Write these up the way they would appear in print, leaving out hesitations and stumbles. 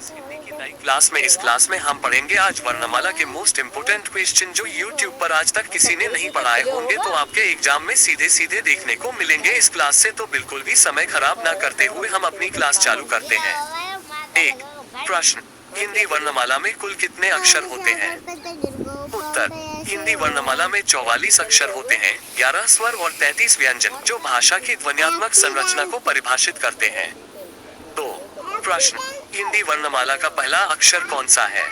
हिंदी की नई क्लास में इस क्लास में हम पढ़ेंगे आज वर्णमाला के मोस्ट इम्पोर्टेंट क्वेश्चन जो यूट्यूब पर आज तक किसी ने नहीं पढ़ाए होंगे तो आपके एग्जाम में सीधे सीधे देखने को मिलेंगे इस क्लास से। तो बिल्कुल भी समय खराब ना करते हुए हम अपनी क्लास चालू करते हैं। एक प्रश्न, हिंदी वर्णमाला में कुल कितने अक्षर होते हैं? उत्तर, हिंदी वर्णमाला में 44 अक्षर होते हैं, 11 स्वर और 33 व्यंजन जो भाषा की ध्वन्यात्मक संरचना को परिभाषित करते हैं। दो प्रश्न, हिंदी वर्णमाला का पहला अक्षर कौन सा है?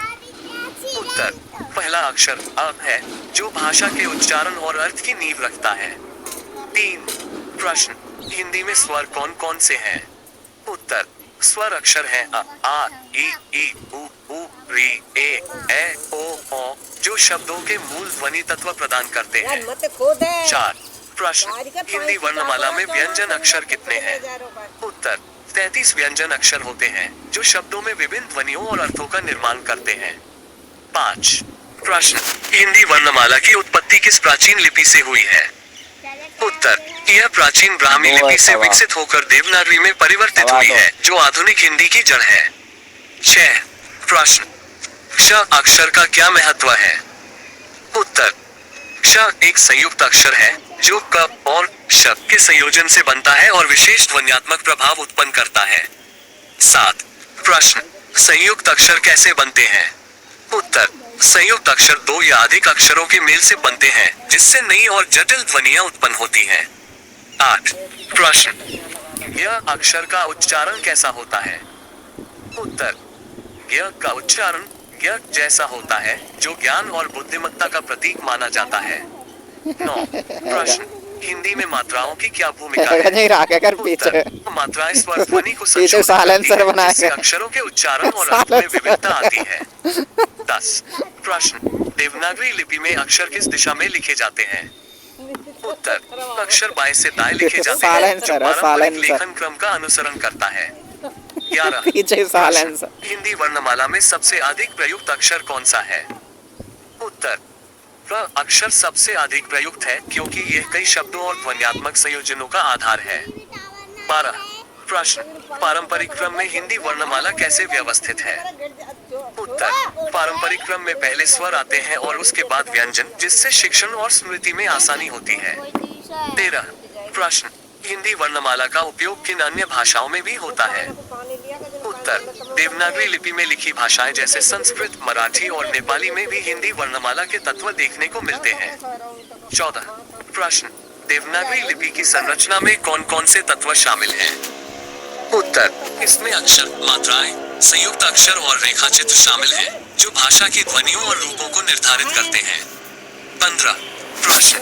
उत्तर, पहला अक्षर अ है जो भाषा के उच्चारण और अर्थ की नींव रखता है। तीन प्रश्न, हिंदी में स्वर कौन कौन से हैं? उत्तर, स्वर अक्षर हैं अ, आ, ई, उ, री, ए, ओ जो शब्दों के मूल ध्वनि तत्व प्रदान करते हैं। चार प्रश्न, हिंदी वर्णमाला में व्यंजन अक्षर कितने हैं? उत्तर, 33 व्यंजन अक्षर होते हैं जो शब्दों में विभिन्न ध्वनियों और अर्थों का निर्माण करते हैं। 5 प्रश्न, हिंदी वर्णमाला की उत्पत्ति किस प्राचीन लिपि से हुई है? उत्तर, यह प्राचीन ब्राह्मी लिपि से विकसित होकर देवनागरी में परिवर्तित हुई है जो आधुनिक हिंदी की जड़ है। 6 प्रश्न, क्ष अक्षर का क्या महत्व है? उत्तर, क्ष एक संयुक्त अक्षर है जो क और श के संयोजन से बनता है और विशेष ध्वन्यात्मक प्रभाव उत्पन्न करता है। 7 प्रश्न, संयुक्त अक्षर कैसे बनते हैं? उत्तर, संयुक्त अक्षर दो या अधिक अक्षरों के मेल से बनते हैं जिससे नई और जटिल ध्वनियां उत्पन्न होती हैं। 8 प्रश्न, यह अक्षर का उच्चारण कैसा होता है? उत्तर, यह का उच्चारण य जैसा होता है जो ज्ञान और बुद्धिमत्ता का प्रतीक माना जाता है। 9 प्रश्न, हिंदी में मात्राओं की क्या भूमिका है? उत्तर, मात्राएं स्वर ध्वनि को संशोधित करती हैं जिससे अक्षरों के उच्चारण और अर्थ में विविधता आती है। 10 प्रश्न, देवनागरी लिपि में अक्षर किस दिशा में लिखे जाते हैं? उत्तर, अक्षर बाएं से दाएं लिखे जाते हैं जो पारंपरिक लेखन क्रम का अनुसरण करता है। 11 प्रश्न, हिंदी वर्णमाला में सबसे अधिक प्रयुक्त अक्षर कौन सा है? उत्तर, प्र अक्षर सबसे अधिक प्रयुक्त है क्योंकि यह कई शब्दों और ध्वन्यात्मक संयोजनों का आधार है। 12 प्रश्न, पारंपरिक क्रम में हिंदी वर्णमाला कैसे व्यवस्थित है? उत्तर, पारंपरिक क्रम में पहले स्वर आते हैं और उसके बाद व्यंजन जिससे शिक्षण और स्मृति में आसानी होती है। 13 प्रश्न, हिंदी वर्णमाला का उपयोग किन अन्य भाषाओं में भी होता है? उत्तर, देवनागरी लिपि में लिखी भाषाएं जैसे संस्कृत, मराठी और नेपाली में भी हिंदी वर्णमाला के तत्व देखने को मिलते हैं। 14 प्रश्न, देवनागरी लिपि की संरचना में कौन कौन से तत्व शामिल हैं? उत्तर, इसमें अक्षर, मात्राएं, संयुक्त अक्षर और रेखाचित्र शामिल हैं जो भाषा की ध्वनियों और रूपों को निर्धारित करते हैं। 15 प्रश्न,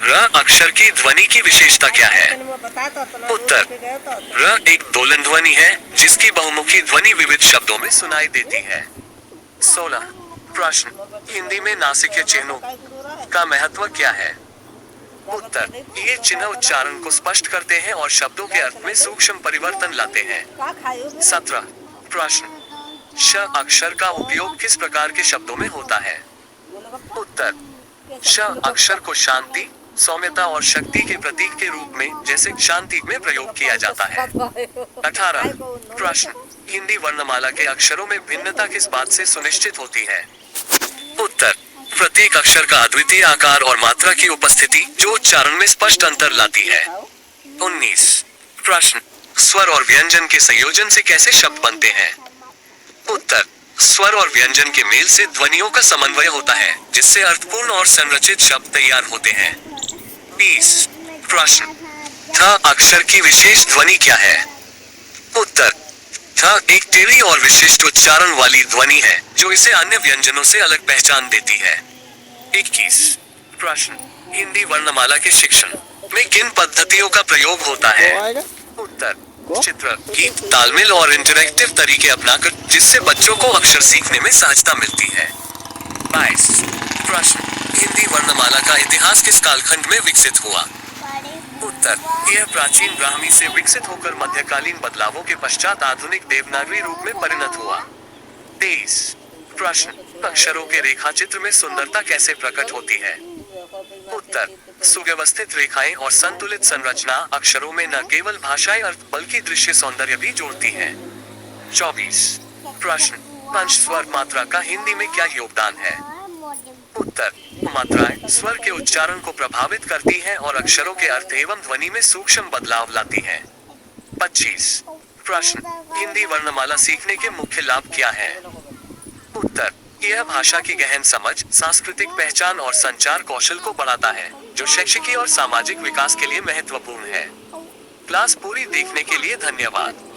र अक्षर की ध्वनि की विशेषता क्या है? उत्तर, र एक दोलन ध्वनि है जिसकी बहुमुखी ध्वनि विविध शब्दों में सुनाई देती है। 16 प्रश्न, हिंदी में नासिक्य चिन्हों का महत्व क्या है? उत्तर, ये चिन्ह उच्चारण को स्पष्ट करते हैं और शब्दों के अर्थ में सूक्ष्म परिवर्तन लाते हैं। 17 प्रश्न, श अक्षर का उपयोग किस प्रकार के शब्दों में होता है? उत्तर, श अक्षर को शांति, सौम्यता और शक्ति के प्रतीक के रूप में जैसे शांति में प्रयोग किया जाता है। 18 प्रश्न, हिंदी वर्णमाला के अक्षरों में भिन्नता किस बात से सुनिश्चित होती है? उत्तर, प्रत्येक अक्षर का अद्वितीय आकार और मात्रा की उपस्थिति जो उच्चारण में स्पष्ट अंतर लाती है। 19 प्रश्न, स्वर और व्यंजन के संयोजन से कैसे शब्द बनते हैं? उत्तर, स्वर और व्यंजन के मेल से ध्वनियों का समन्वय होता है जिससे अर्थपूर्ण और संरचित शब्द तैयार होते हैं। 20 प्रश्न, थ अक्षर की विशेष ध्वनि क्या है? उत्तर, थ एक टेढ़ी और विशिष्ट उच्चारण वाली ध्वनि है जो इसे अन्य व्यंजनों से अलग पहचान देती है। 21 प्रश्न, हिंदी वर्णमाला के शिक्षण में किन पद्धतियों का प्रयोग होता है? उत्तर, चित्र, गीत, तालमेल और इंटरैक्टिव तरीके अपनाकर जिससे बच्चों को अक्षर सीखने में सहजता मिलती है। 22 प्रश्न, हिंदी वर्णमाला का इतिहास किस कालखंड में विकसित हुआ? उत्तर, यह प्राचीन ब्राह्मी से विकसित होकर मध्यकालीन बदलावों के पश्चात आधुनिक देवनागरी रूप में परिणत हुआ। 23 प्रश्न, अक्षरों के रेखाचित्र में सुंदरता कैसे प्रकट होती है? उत्तर, सुव्यवस्थित रेखाएं और संतुलित संरचना अक्षरों में न केवल भाषाई अर्थ बल्कि दृश्य सौंदर्य भी जोड़ती है। 24 प्रश्न, पंच स्वर मात्रा का हिंदी में क्या योगदान है? उत्तर, मात्राएं स्वर के उच्चारण को प्रभावित करती हैं और अक्षरों के अर्थ एवं ध्वनि में सूक्ष्म बदलाव लाती हैं। 25। प्रश्न, हिंदी वर्णमाला सीखने के मुख्य लाभ क्या हैं? उत्तर, यह भाषा की गहन समझ, सांस्कृतिक पहचान और संचार कौशल को बढ़ाता है, जो शैक्षिक और सामाजिक विकास के लिए महत्वपूर्ण है। क्लास पूरी देखने के लिए धन्यवाद।